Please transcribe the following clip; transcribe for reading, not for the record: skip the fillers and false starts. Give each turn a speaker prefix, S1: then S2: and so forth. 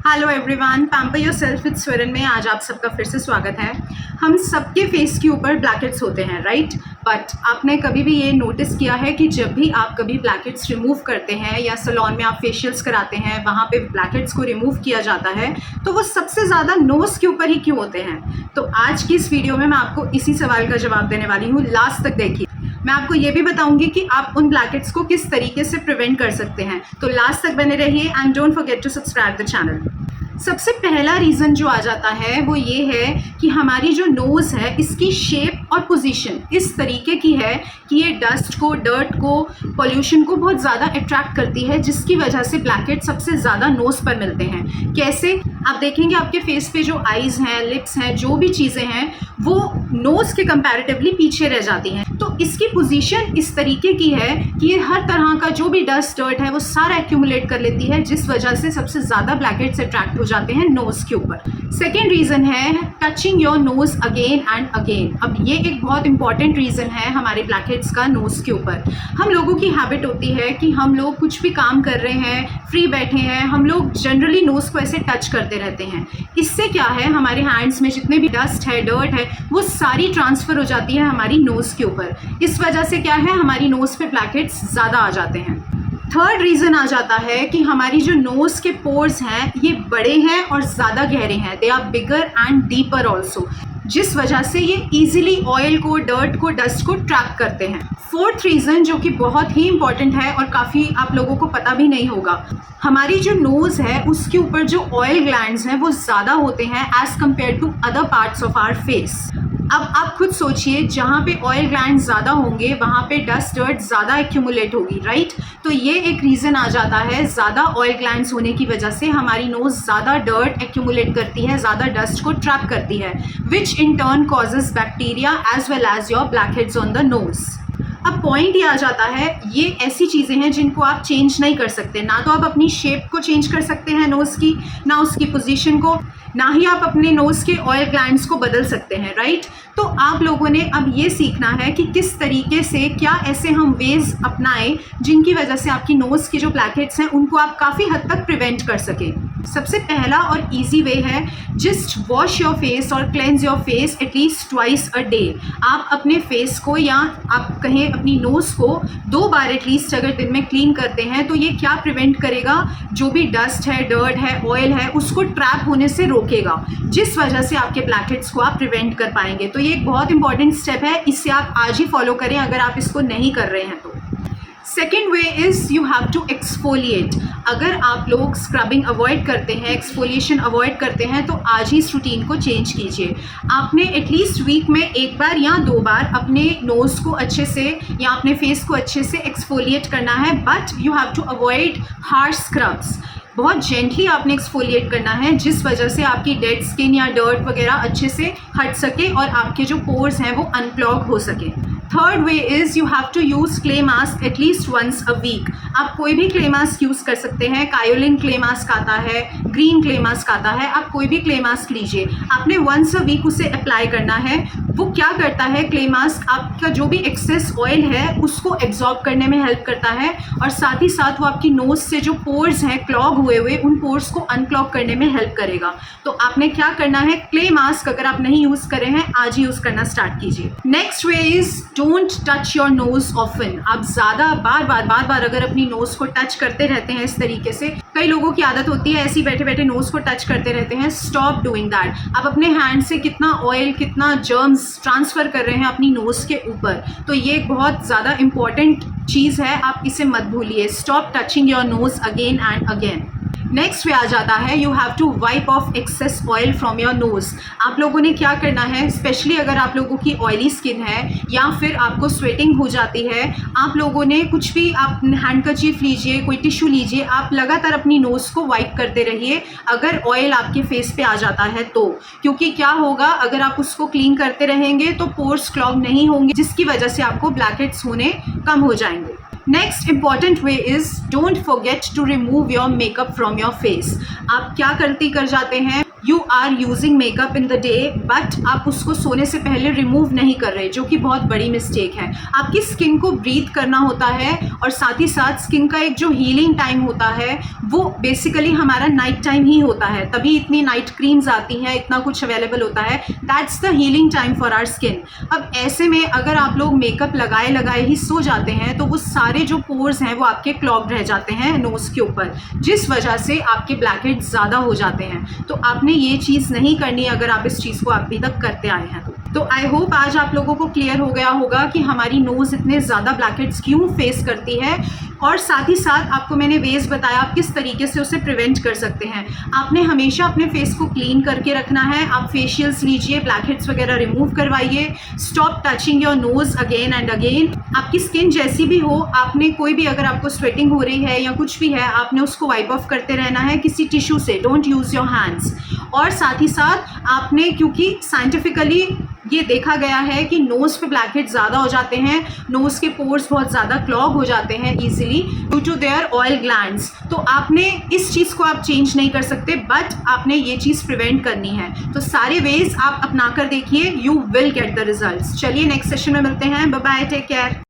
S1: Hello everyone, pamper yourself with Swaran में आज आप सबका फिर से स्वागत है। हम सबके फेस के ऊपर ब्लैकहेड्स होते हैं, राइट? बट आपने कभी भी ये नोटिस किया है कि जब भी आप कभी ब्लैकहेड्स रिमूव करते हैं या सैलून में आप फेशियल्स कराते हैं, वहाँ पे ब्लैकहेड्स को रिमूव किया जाता है, तो वो सबसे ज़्यादा नोज़ के ऊपर ही क्यों होते हैं? तो आज की इस वीडियो में मैं आपको इसी सवाल का जवाब देने वाली हूँ। लास्ट तक देखिए। मैं आपको ये भी बताऊंगी कि आप उन ब्लैकहेड्स को किस तरीके से प्रिवेंट कर सकते हैं। तो लास्ट तक बने रहिए and don't forget to subscribe the channel. सबसे पहला रीज़न जो आ जाता है वो ये है कि हमारी जो नोज़ है इसकी शेप और पोजीशन इस तरीके की है कि ये डस्ट को, डर्ट को, पोल्यूशन को बहुत ज़्यादा अट्रैक्ट करती है, जिसकी वजह से ब्लैकहेड्स सबसे ज़्यादा नोज़ पर मिलते हैं। कैसे? आप देखेंगे आपके फेस पे जो आईज़ हैं, लिप्स हैं, जो भी चीज़ें हैं वो नोज़ के कंपैरेटिवली पीछे रह जाती हैं। तो इसकी पोजीशन इस तरीके की है कि ये हर तरह का जो भी डस्ट, डर्ट है वो सारा एक्यूमुलेट कर लेती है, जिस वजह से सबसे ज़्यादा ब्लैकहेड्स अट्रैक्ट हो जाते हैं नोज़ के ऊपर। सेकेंड रीज़न है touching your nose again and again. अब ये एक बहुत इंपॉर्टेंट रीज़न है हमारे ब्लैकहेड्स का नोज़ के ऊपर। हम लोगों की हैबिट होती है कि हम लोग कुछ भी काम कर रहे हैं, फ्री बैठे हैं, हम लोग जनरली नोज़ को ऐसे टच करते रहते हैं। इससे क्या है, हमारे हैंड्स में जितने भी डस्ट है, डर्ट है, वो सारी ट्रांसफ़र हो जाती है हमारी नोज़ के ऊपर। इस वजह से क्या है, हमारी नोज़ पे ब्लैकहेड्स ज़्यादा आ जाते हैं। थर्ड रीज़न आ जाता है कि हमारी जो नोज़ के पोर्स हैं ये बड़े हैं और ज़्यादा गहरे हैं। They are bigger and deeper also, जिस वजह से ये ईजिली ऑयल को, डर्ट को, डस्ट को ट्रैप करते हैं। फोर्थ रीज़न जो कि बहुत ही इंपॉर्टेंट है और काफ़ी आप लोगों को पता भी नहीं होगा, हमारी जो नोज़ है उसके ऊपर जो ऑयल ग्लैंड्स हैं वो ज़्यादा होते हैं as compare to other parts of our face. अब आप खुद सोचिए, जहाँ पे ऑयल ग्लैंड ज़्यादा होंगे वहाँ पे डस्ट, डर्ट ज़्यादा एक्यूमुलेट होगी, राइट? तो ये एक रीज़न आ जाता है। ज़्यादा ऑयल ग्लैंड्स होने की वजह से हमारी नोज़ ज़्यादा डर्ट एक्यूमुलेट करती है, ज़्यादा डस्ट को ट्रैप करती है, which in turn causes bacteria as well as your blackheads on the nose. अब पॉइंट ये आ जाता है, ये ऐसी चीज़ें हैं जिनको आप चेंज नहीं कर सकते। ना तो आप अपनी शेप को चेंज कर सकते हैं नोज़ की, ना उसकी पोजीशन को, ना ही आप अपने नोज़ के ऑयल ग्लैंड्स को बदल सकते हैं, राइट? तो आप लोगों ने अब ये सीखना है कि किस तरीके से, क्या ऐसे हम वेज अपनाएं जिनकी वजह से आपकी नोज़ की जो ब्लैकहेड्स हैं उनको आप काफ़ी हद तक प्रिवेंट कर सकें। सबसे पहला और ईजी वे है जस्ट वॉश योर फेस और cleanse your face at least twice a day. आप अपने फेस को या आप कहें अपनी नोज़ को 2 बार एटलीस्ट अगर दिन में क्लीन करते हैं तो ये क्या प्रिवेंट करेगा, जो भी डस्ट है, डर्ट है, ऑयल है, उसको ट्रैप होने से रोकेगा, जिस वजह से आपके ब्लैकहेड्स को आप प्रिवेंट कर पाएंगे। तो ये एक बहुत इंपॉर्टेंट स्टेप है, इसे आप आज ही फॉलो करें अगर आप इसको नहीं कर रहे हैं तो। Second way is you have to exfoliate. अगर आप लोग स्क्रबिंग अवॉइड करते हैं, एक्सफोलिएशन अवॉइड करते हैं, तो आज ही इस रूटीन को चेंज कीजिए। आपने एटलीस्ट वीक में 1 बार या 2 बार अपने नोज़ को अच्छे से या अपने फेस को अच्छे से एक्सफोलिएट करना है, but you have to avoid harsh scrubs. बहुत जेंटली आपने एक्सफोलिएट करना है, जिस वजह से आपकी डेड स्किन या डर्ट वगैरह अच्छे से हट सके और आपके जो पोर्स हैं वो अनक्लॉग हो सके। Third way is you have to use clay mask at least once a week. आप कोई भी क्ले मास्क यूज़ कर सकते हैं। कायोलिन क्ले मास्क आता है, ग्रीन क्ले मास्क आता है, आप कोई भी क्ले मास्क लीजिए। आपने वंस अ वीक उसे अप्लाई करना है। वो क्या करता है, क्ले मास्क आपका जो भी एक्सेस ऑयल है उसको एब्जॉर्ब करने में हेल्प करता है, और साथ ही साथ वो आपकी नोज़ से जो पोर्स हैं क्लॉग हुए उन पोर्स को अनक्लॉग करने में हेल्प करेगा। तो आपने क्या करना है, क्ले मास्क अगर आप नहीं यूज़ कर रहे हैं आज ही यूज़ करना स्टार्ट कीजिए। Next way is don't touch your nose often. आप ज़्यादा बार बार अगर अपनी नोज़ को टच करते रहते हैं इस तरीके से, कई लोगों की आदत होती है ऐसी बैठे बैठे नोज़ को टच करते रहते हैं। Stop doing that. आप अपने हैंड से कितना ऑयल, कितना जर्म्स ट्रांसफ़र कर रहे हैं अपनी नोज़ के ऊपर, तो ये एक बहुत ज़्यादा इंपॉर्टेंट चीज़ है, आप इसे मत भूलिए। Stop touching your nose again and again. Next way आ जाता है you have to wipe off excess oil from your nose. आप लोगों ने क्या करना है, स्पेशली अगर आप लोगों की ऑयली स्किन है या फिर आपको स्वेटिंग हो जाती है, आप लोगों ने कुछ भी, आप हैंडकरचीफ लीजिए, कोई टिश्यू लीजिए, आप लगातार अपनी नोज़ को वाइप करते रहिए अगर ऑयल आपके फेस पे आ जाता है तो। क्योंकि क्या होगा, अगर आप उसको क्लीन करते रहेंगे तो पोर्स क्लॉग नहीं होंगे, जिसकी वजह से आपको ब्लैकहेड्स होने कम हो जाएंगे। Next important way is don't forget to remove your makeup from your face. आप क्या गलती कर जाते हैं, you are using makeup in the day but आप उसको सोने से पहले रिमूव नहीं कर रहे, जो कि बहुत बड़ी मिस्टेक है। आपकी स्किन को ब्रीथ करना होता है और साथ ही साथ स्किन का एक जो हीलिंग टाइम होता है वो बेसिकली हमारा नाइट टाइम ही होता है, तभी इतनी नाइट क्रीम्स आती हैं, इतना कुछ अवेलेबल होता है। That's the healing time for our skin. अब ऐसे में अगर आप लोग मेकअप लगाए लगाए ही सो जाते हैं तो वो सारे जो पोर्स हैं वो आपके क्लॉग्ड रह जाते हैं नोज़ के ऊपर, जिस वजह से आपके ब्लैकहेड्स ज़्यादा हो जाते हैं। तो आपने ये चीज़ नहीं करनी अगर आप इस चीज़ को अभी तक करते आए हैं तो आई होप आज आप लोगों को क्लियर हो गया होगा कि हमारी नोज़ इतने ज़्यादा ब्लैकहेड्स क्यों फेस करती है, और साथ ही साथ आपको मैंने वेज बताया आप किस तरीके से उसे प्रिवेंट कर सकते हैं। आपने हमेशा अपने फेस को क्लीन करके रखना है। आप फेशियल्स लीजिए, ब्लैकहेड्स वगैरह रिमूव करवाइए, stop touching your nose again and again. आपकी स्किन जैसी भी हो, आपने कोई भी अगर आपको स्वेटिंग हो रही है या कुछ भी है, आपने उसको वाइप ऑफ करते रहना है किसी टिश्यू से, डोंट यूज़ योर हैंड्स। और साथ ही साथ आपने, क्योंकि साइंटिफिकली ये देखा गया है कि नोज़ पे ब्लैकहेड्स ज़्यादा हो जाते हैं, नोज़ के पोर्स बहुत ज़्यादा क्लॉग हो जाते हैं easily due to their oil glands. तो आपने इस चीज़ को आप चेंज नहीं कर सकते, बट आपने ये चीज़ प्रिवेंट करनी है। तो सारे वेज आप अपना कर देखिए, you will get the results. चलिए नेक्स्ट सेशन में मिलते हैं, बाय बाय, टेक केयर।